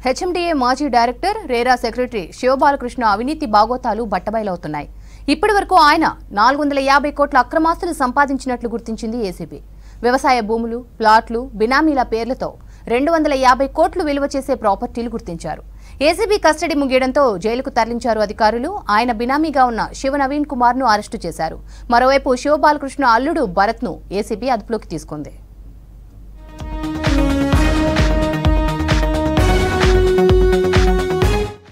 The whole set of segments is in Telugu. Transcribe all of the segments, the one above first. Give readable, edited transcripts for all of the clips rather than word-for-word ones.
హెచ్ఎండిఏ మాజీ డైరెక్టర్ రేరా సెక్రటరీ శివబాలకృష్ణ అవినీతి బాగోతాలు బట్టబయలవుతున్నాయి. ఇప్పటివరకు ఆయన 450 కోట్ల అక్రమాస్తులు సంపాదించినట్లు గుర్తించింది ఏసీబీ. వ్యవసాయ భూములు, ప్లాట్లు, బినామీల పేర్లతో 250 కోట్లు విలువ చేసే ప్రాపర్టీలు గుర్తించారు. ఏసీబీ కస్టడీ ముగియడంతో జైలుకు తరలించారు అధికారులు. ఆయన బినామీగా ఉన్న శివ నవీన్ కుమార్ ను అరెస్టు చేశారు. మరోవైపు శివబాలకృష్ణ అల్లుడు భరత్ ను ఏసీబీ అదుపులోకి తీసుకుంది.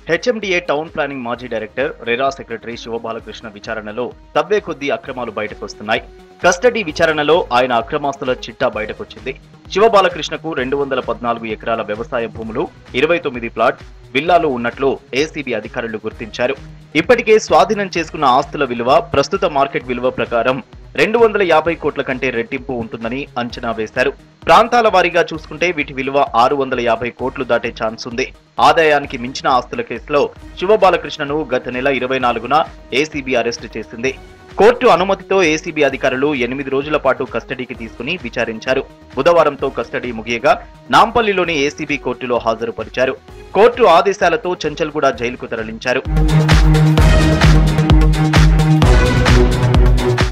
హెచ్ఎండిఏ టౌన్ ప్లానింగ్ మాజీ డైరెక్టర్ రేరా సెక్రటరీ శివబాలకృష్ణ విచారణలో తవ్వే కొద్దీ అక్రమాలు బయటకొస్తున్నాయి. కస్టడీ విచారణలో ఆయన అక్రమాస్తుల చిట్టా బయటకొచ్చింది. శివబాలకృష్ణకు 214 ఎకరాల వ్యవసాయ భూములు, 29 ప్లాట్, విల్లాలు ఉన్నట్లు ఏసీబీ అధికారులు గుర్తించారు. ఇప్పటికే స్వాధీనం చేసుకున్న ఆస్తుల విలువ ప్రస్తుత మార్కెట్ విలువ ప్రకారం 250 కోట్ల కంటే రెట్టింపు ఉంటుందని అంచనా వేశారు. ప్రాంతాల వారీగా చూసుకుంటే వీటి విలువ 650 కోట్లు దాటే ఛాన్స్ ఉంది. ఆదాయానికి మించిన ఆస్తుల కేసులో శివబాలకృష్ణను గత నెల 24న ఏసీబీ అరెస్టు చేసింది. కోర్టు అనుమతితో ఏసీబీ అధికారులు 8 రోజుల పాటు కస్టడీకి తీసుకుని విచారించారు. బుధవారంతో కస్టడీ ముగియగా నాంపల్లిలోని ఏసీబీ కోర్టులో హాజరుపరిచారు. కోర్టు ఆదేశాలతో చెంచల్గూడ జైలుకు తరలించారు.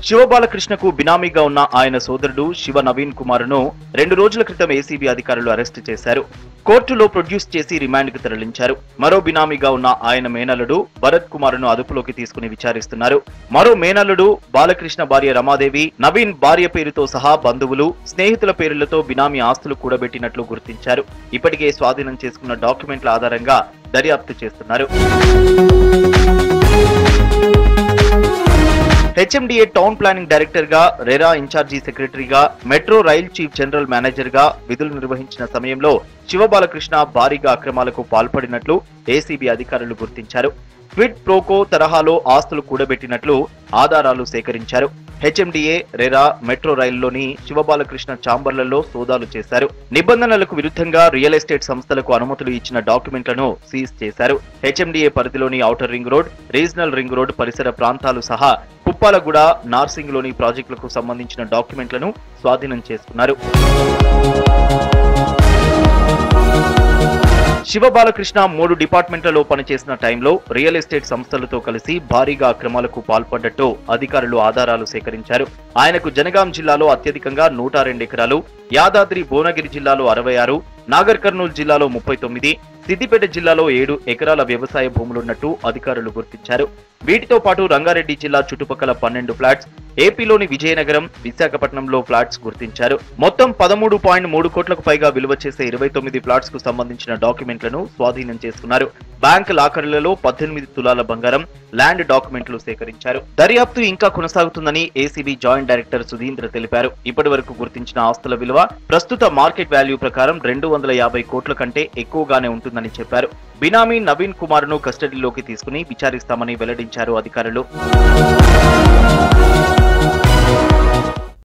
శివబాలకృష్ణకు బినామీగా ఉన్న ఆయన సోదరుడు శివ నవీన్ కుమార్ ను 2 రోజుల క్రితం ఏసీబీ అధికారులు అరెస్టు చేశారు. కోర్టులో ప్రొడ్యూస్ చేసి రిమాండ్ కు తరలించారు. మరో బినామీగా ఉన్న ఆయన మేనల్లుడు భరత్ కుమార్ ను అదుపులోకి తీసుకుని విచారిస్తున్నారు. మరో మేనల్లుడు బాలకృష్ణ భార్య రమాదేవి, నవీన్ భార్య పేరుతో సహా బంధువులు, స్నేహితుల పేర్లతో బినామీ ఆస్తులు కూడబెట్టినట్లు గుర్తించారు. ఇప్పటికే స్వాధీనం చేసుకున్న డాక్యుమెంట్ల ఆధారంగా దర్యాప్తు చేస్తున్నారు. హెచ్ఎండిఏ టౌన్ ప్లానింగ్ డైరెక్టర్ గా, రెరా ఇన్ఛార్జీ సెక్రటరీగా, metro rail chief general manager గా విధులు నిర్వహించిన సమయంలో శివబాలకృష్ణ భారీగా అక్రమాలకు పాల్పడినట్లు ఏసీబీ అధికారులు గుర్తించారు. క్విడ్ ప్రోకో తరహాలో ఆస్తులు కూడబెట్టినట్లు ఆధారాలు సేకరించారు. హెచ్ఎండిఏ, రెరా, మెట్రో రైల్లోని శివబాలకృష్ణ ఛాంబర్లలో సోదాలు చేశారు. నిబంధనలకు విరుద్ధంగా రియల్ ఎస్టేట్ సంస్థలకు అనుమతులు ఇచ్చిన డాక్యుమెంట్లను సీజ్ చేశారు. హెచ్ఎండిఏ పరిధిలోని outer ring road, regional ring road పరిసర ప్రాంతాలు సహా పుప్పాలగూడ, నార్సింగ్లోని ప్రాజెక్టులకు సంబంధించిన డాక్యుమెంట్లను స్వాధీనం చేసుకున్నారు. శివబాలకృష్ణ 3 డిపార్ట్మెంట్లలో పనిచేసిన టైంలో రియల్ ఎస్టేట్ సంస్థలతో కలిసి భారీగా అక్రమాలకు పాల్పడ్డట్టు అధికారులు ఆధారాలు సేకరించారు. ఆయనకు జనగాం జిల్లాలో అత్యధికంగా 102 ఎకరాలు, యాదాద్రి భువనగిరి జిల్లాలో 66, నాగర్ కర్నూలు జిల్లాలో 39, సిద్దిపేట జిల్లాలో 7 ఎకరాల వ్యవసాయ భూములున్నట్టు అధికారులు గుర్తించారు. వీటితో పాటు రంగారెడ్డి జిల్లా చుట్టుపక్కల 12 ఫ్లాట్స్, ఏపీలోని విజయనగరం, విశాఖపట్నంలో ఫ్లాట్స్ గుర్తించారు. మొత్తం 13.3 కోట్లకు పైగా విలువ చేసే 29 ఫ్లాట్స్ కు సంబంధించిన డాక్యుమెంట్లను స్వాధీనం చేసుకున్నారు. బ్యాంక్ లాకర్లలో 18 తులాల బంగారం, ల్యాండ్ డాక్యుమెంట్లు సేకరించారు. దర్యాప్తు ఇంకా కొనసాగుతుందని ఏసీబీ జాయింట్ డైరెక్టర్ సుధీంద్ర తెలిపారు. ఇప్పటి వరకు గుర్తించిన ఆస్తుల విలువ ప్రస్తుత మార్కెట్ వాల్యూ ప్రకారం 250 కోట్ల కంటే ఎక్కువగానే ఉంటుందని చెప్పారు. బినామీ నవీన్ కుమార్ ను కస్టడీలోకి తీసుకుని విచారిస్తామని వెల్లడించారు అధికారులు.